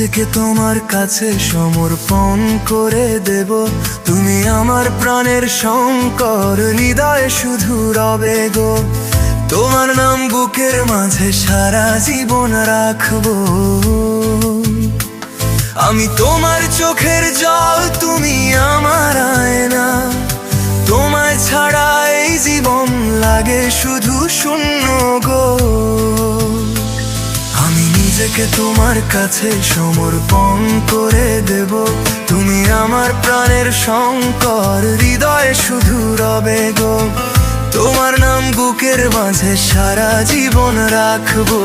নিজেকে তোমার কাছে সমর্পণ করে দেব। তুমি আমার প্রাণের শঙ্কর, হৃদয়ে শুধু রবে গো। তোমার নাম বুকের মাঝে সারা জীবন রাখবো। আমি তোমার চোখের জল, তুমি আমার আয়না। তোমায় ছাড়া এই জীবন লাগে শুধু শূন্য গো। আমি নিজেকে তোমার কাছে সমর্পণ করে দেব। তুমি আমার প্রাণের শঙ্কর, হৃদয়ে শুধু রবে গো। তোমার নাম বুকের মাঝে সারা জীবন রাখবো।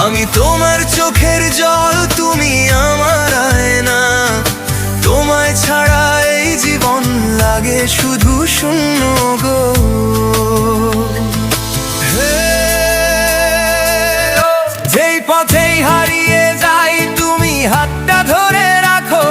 আমি তোমার চোখের জল, তুমি আমার আয়না। তোমায় ছাড়া এই জীবন লাগে শুধু শূন্য গো। যেই পথেই হারিয়ে যাই, তুমি হাতটা ধরে রাখো।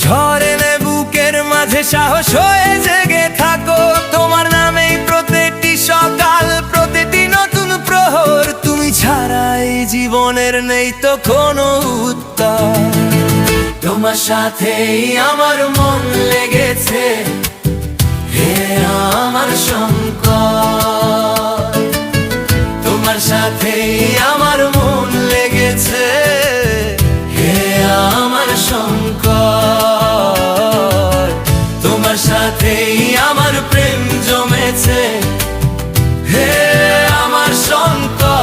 ঝড় এলে বুকের মাঝে সাহস হয়ে জেগে থাকো। তোমার নামেই প্রতিটি সকাল, প্রতিটি নতুন প্রহর। তুমি ছাড়া এই জীবনের নেই তো কোনো উত্তর। তোমার সাথেই আমার মন লেগেছে, হে আমার শঙ্কর। তোমার সাথেই আমার মন লেগেছে, হে আমার শঙ্কর। তোমার সাথেই আমার প্রেম জমেছে, হে আমার শঙ্কর।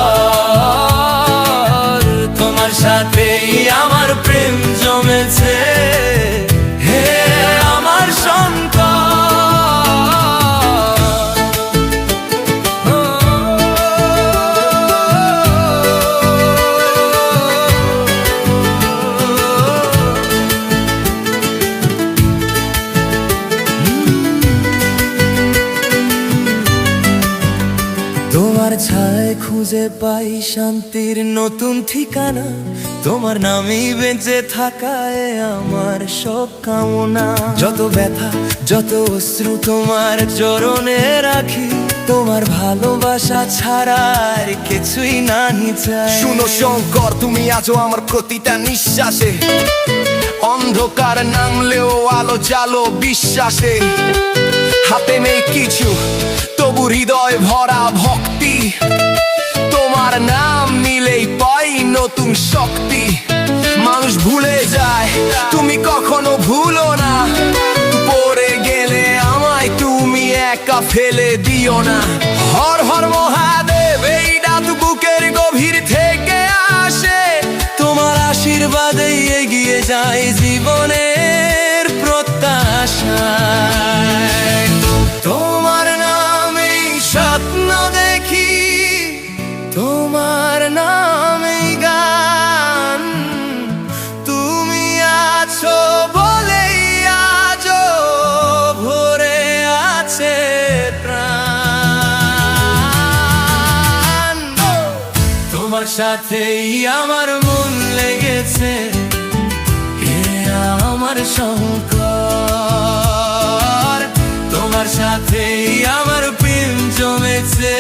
তোমার সাথেই আমার প্রেম জমেছে, হে আমার শঙ্কর। তোমার ছায় খুঁজে পাই শান্তির নতুন ঠিকানা। তোমার নামেই বেঁচে থাকায় আমার সব কামনা। যত ব্যথা যত অশ্রু তোমার চরণে রাখি। তোমার ভালোবাসা ছাড়া আর কিছুই না চাই। শুনো শঙ্কর, তুমি আজও আমার প্রতিটা নিঃশ্বাসে। অন্ধকার নামলেও আলো জালো বিশ্বাসে। হাতে নেই কিছু তবু হৃদয় ভরা ভক্তি। তোমার নাম নিলেই পাই নতুন শক্তি। মানুষ ভুলে যায়, তুমি কখনো ভুলো না। পড়ে গেলে আমায় তুমি একা ফেলে দিও না। হর হর মহাদেব, এই ডাক বুকের গভীর থেকে আসে। তোমার আশীর্বাদেই এগিয়ে যায় জীবনের প্রত্যাশায়। তোমার নামেই স্বপ্ন দেখি, তোমার নামেই গান। তুমি আছো বলেই আজও ভরে আছে প্রাণ। তোমার সাথেই আমার মন লেগেছে, হে আমার শঙ্কর। তোমার সাথেই আমার প্রেম জমেছে,